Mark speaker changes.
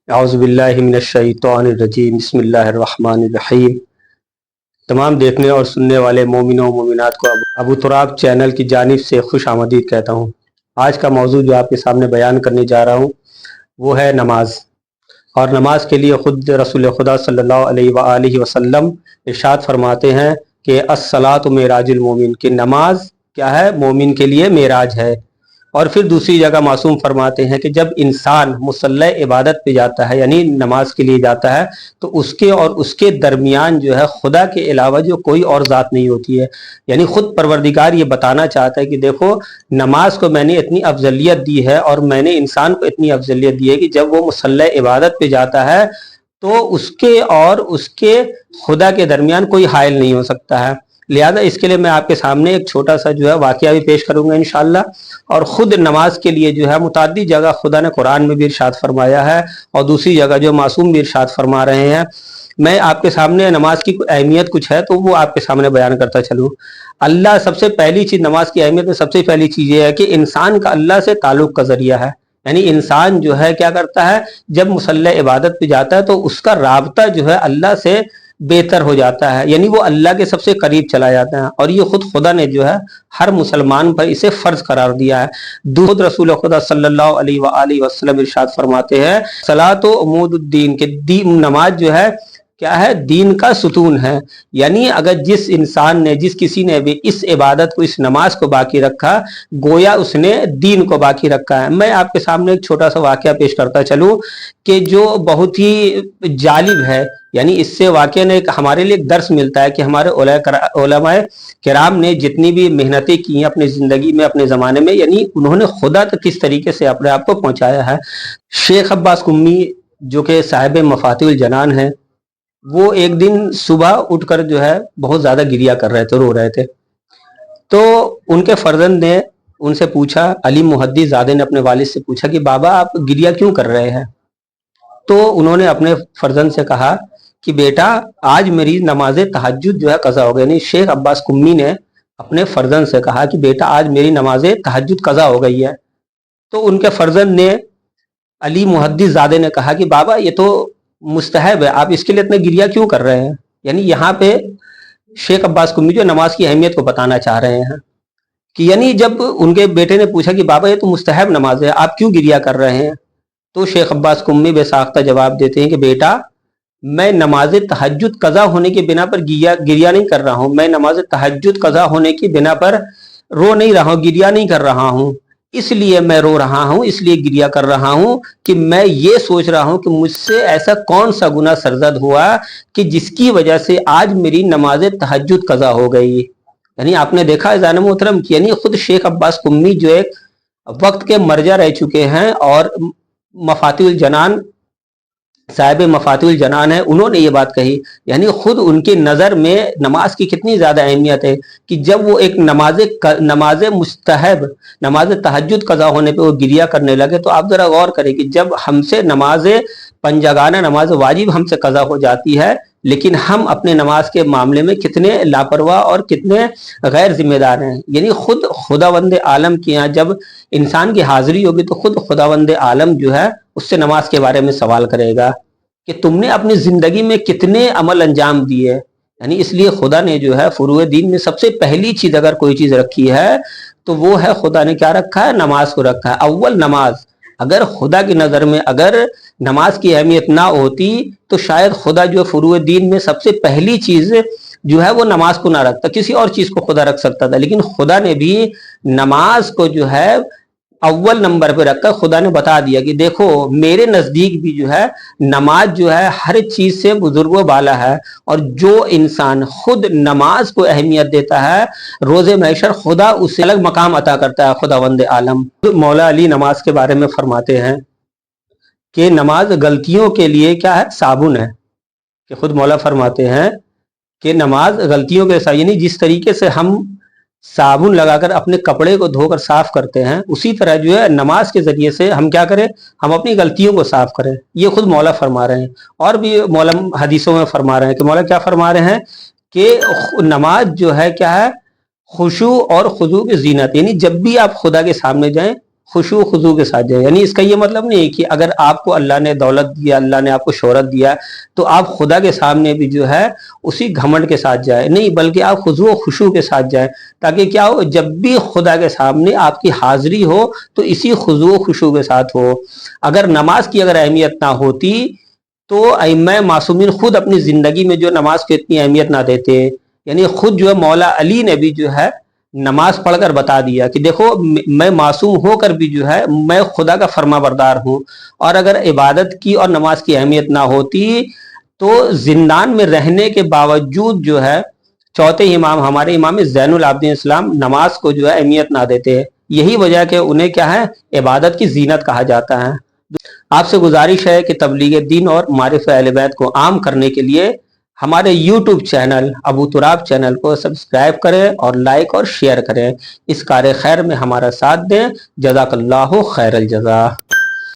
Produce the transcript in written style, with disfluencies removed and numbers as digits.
Speaker 1: औज़ुबिल्लाहि मिनश्शैतानिर्रजीम बिस्मिल्लाहिर्रहमानिर्रहीम। तमाम देखने और सुनने वाले मोमिनों मोमिनात को अबू तुराब चैनल की जानिब से खुश आमदीद कहता हूँ। आज का मौजू जो आपके सामने बयान करने जा रहा हूँ वो है नमाज। और नमाज के लिए ख़ुद रसूल खुदा सल्लल्लाहु अलैहि वसल्लम इरशाद फरमाते हैं कि अस्सलातु मेराजुल मोमिन, कि नमाज क्या है, मोमिन के लिए मेराज है। और फिर दूसरी जगह मासूम फरमाते हैं कि जब इंसान मुसल्ला इबादत पे जाता है यानी नमाज के लिए जाता है तो उसके और उसके दरमियान जो है खुदा के अलावा जो कोई और ज़ात नहीं होती है। यानी खुद परवरदिगार ये बताना चाहता है कि देखो, नमाज को मैंने इतनी अफजलियत दी है और मैंने इंसान को इतनी अफजलियत दी है कि जब वो मुसल्ला इबादत पे जाता है तो उसके और उसके खुदा के दरमियान कोई हाइल नहीं हो सकता है। लिहाजा इसके लिए मैं आपके सामने एक छोटा सा जो है वाक़या भी पेश करूंगा इंशाअल्लाह। और ख़ुद नमाज के लिए जो है मुताद्दी जगह खुदा ने कुरान में भी इरशाद फरमाया है और दूसरी जगह जो मासूम भी इरशाद फरमा रहे हैं। मैं आपके सामने नमाज की अहमियत कुछ है तो वो आपके सामने बयान करता चलूँ। अल्लाह सबसे पहली चीज़, नमाज की अहमियत में सबसे पहली चीज़ ये है कि इंसान का अल्लाह से ताल्लुक़ का ज़रिया है। यानी इंसान जो है क्या करता है, जब मुसल्ला इबादत पे जाता है तो उसका राबता जो है अल्लाह से बेहतर हो जाता है, यानी वो अल्लाह के सबसे करीब चला जाता है। और ये खुद खुदा ने जो है हर मुसलमान पर इसे फ़र्ज करार दिया है। दूसरा रसूल खुदा सल्लल्लाहु अलैहि वसल्लम इरशाद फरमाते हैं, सलातो उमूदुद्दीन, के दीन, नमाज जो है क्या है, दीन का सुतून है। यानी अगर जिस इंसान ने, जिस किसी ने भी इस इबादत को, इस नमाज को बाकी रखा, गोया उसने दीन को बाकी रखा है। मैं आपके सामने एक छोटा सा वाक़या पेश करता चलूँ कि जो बहुत ही जालिब है। यानी इससे वाक़या ने हमारे लिए एक दर्स मिलता है कि हमारे उलमाए किराम ने जितनी भी मेहनतें की हैं अपनी ज़िंदगी में, अपने ज़माने में, यानी उन्होंने खुदा तक किस तरीके से अपने आप को पहुँचाया है। शेख अब्बास कुम्मी जो कि साहिब मफातिहुल जनान है, वो एक दिन सुबह उठकर जो है बहुत ज़्यादा गिरिया कर रहे थे, रो रहे थे। तो उनके फर्जंद ने उनसे पूछा, अली मुहद्दिस ज़ादे ने अपने वालिद से पूछा कि बाबा आप गिरिया क्यों कर रहे हैं? तो उन्होंने अपने फर्जंद से कहा कि बेटा आज मेरी नमाज तहज्जुद जो है कज़ा हो गई। यानी शेख अब्बास कुम्मी ने अपने फर्जंद से कहा कि बेटा आज मेरी नमाज तहज्जुद कज़ा हो गई है। तो उनके फर्जंद ने, अली मुहद्दिस ज़ादे ने कहा कि बाबा ये तो मुस्तहब है, आप इसके लिए इतना गिरिया क्यों कर रहे हैं? यानी यहाँ पे शेख अब्बास कुम्मी जो नमाज की अहमियत को बताना चाह रहे हैं कि यानी जब उनके बेटे ने पूछा कि बाबा ये तो मुस्तहब नमाज है, आप क्यों गिरिया कर रहे हैं? तो शेख अब्बास कुम्मी बेसाख्ता जवाब देते हैं कि बेटा मैं नमाज तहज्जुद कज़ा होने के बिना पर गिरिया नहीं कर रहा हूँ, मैं नमाज तहज्जुद कज़ा होने की बिना पर रो नहीं रहा हूँ, गिरिया नहीं कर रहा हूँ। इसलिए मैं रो रहा हूँ, इसलिए गिरिया कर रहा हूँ कि मैं ये सोच रहा हूँ कि मुझसे ऐसा कौन सा गुनाह सरजद हुआ कि जिसकी वजह से आज मेरी नमाज तहज्जुद कज़ा हो गई। यानी आपने देखा है जान मोहतरम कि यानी खुद शेख अब्बास कुम्मी जो एक वक्त के मरजा रह चुके हैं और मफातिहुल जनान, साहिब मफातिहुल जनान है, उन्होंने ये बात कही। यानी खुद उनकी नज़र में नमाज की कितनी ज़्यादा अहमियत है कि जब वो एक नमाज मुस्तहब, नमाज तहज्जुद कज़ा होने पे वो गिरिया करने लगे। तो आप ज़रा गौर करें कि जब हमसे नमाज पंजगाना, नमाज वाजिब हमसे कज़ा हो जाती है, लेकिन हम अपने नमाज के मामले में कितने लापरवाह और कितने गैर जिम्मेदार हैं। यानी खुद खुदावंद आलम के यहाँ जब इंसान की हाजिरी होगी तो खुद खुदावंद आलम जो है उससे नमाज के बारे में सवाल करेगा कि तुमने अपनी ज़िंदगी में कितने अमल अंजाम दिए। यानी इसलिए खुदा ने जो है फुरूए दीन में सबसे पहली चीज़ अगर कोई चीज़ रखी है तो वो है, खुदा ने क्या रखा है, नमाज को रखा है। अव्वल नमाज। अगर खुदा की नज़र में अगर नमाज की अहमियत ना होती तो शायद खुदा जो फुरूए दीन में सबसे पहली चीज़ जो है वो नमाज को ना रखता, किसी और चीज़ को खुदा रख सकता था। लेकिन खुदा ने भी नमाज को जो है अव्वल नंबर पे रखकर खुदा ने बता दिया कि देखो मेरे नज़दीक भी जो है नमाज जो है हर चीज़ से बुजुर्गों वाला है। और जो इंसान खुद नमाज को अहमियत देता है, रोज़े महशर खुदा उसे अलग मकाम अता करता है। खुदावंद आलम मौला अली नमाज के बारे में फरमाते हैं कि नमाज गलतियों के लिए क्या है, साबुन है। कि खुद मौला फरमाते हैं कि नमाज गलतियों के साथ, यानी जिस तरीके से हम साबुन लगाकर अपने कपड़े को धोकर साफ करते हैं, उसी तरह जो है नमाज के जरिए से हम क्या करें, हम अपनी गलतियों को साफ करें। ये खुद मौला फरमा रहे हैं। और भी मौला हदीसों में फरमा रहे हैं कि मौला क्या फरमा रहे हैं कि नमाज जो है क्या है, खुशू और खुजू की जीनत। यानी जब भी आप खुदा के सामने जाएं, खुशू खुजू के साथ जाए। यानी इसका ये मतलब नहीं है कि अगर आपको अल्लाह ने दौलत दिया, अल्लाह ने आपको शोहरत दिया, तो आप खुदा के सामने भी जो है उसी घमंड के साथ जाए, नहीं, बल्कि आप खुजू खुशू के साथ जाए, ताकि क्या हो, जब भी खुदा के सामने आपकी हाजिरी हो तो इसी खुजू खुशू के साथ हो। अगर नमाज की अगर अहमियत ना होती तो अइम्मा मासूमीन खुद अपनी जिंदगी में जो नमाज को इतनी अहमियत ना देते। यानी खुद जो है मौला अली ने भी जो है नमाज पढ़कर बता दिया कि देखो मैं मासूम होकर भी जो है मैं खुदा का फर्मा बरदार हूँ। और अगर इबादत की और नमाज की अहमियत ना होती तो जिंदान में रहने के बावजूद जो है चौथे इमाम हमारे इमाम ज़ैनुल आबिदीन इस्लाम नमाज को जो है अहमियत ना देते। यही वजह कि उन्हें क्या है, इबादत की जीनत कहा जाता है। आपसे गुजारिश है कि तबलीग दीन और मारिफ़ अहले बैत को आम करने के लिए हमारे YouTube channel Abu Turab channel को सब्सक्राइब करें और लाइक और शेयर करें। इस कार्य खैर में हमारा साथ दें। जज़ाकल्लाहु खैरल जज़ा।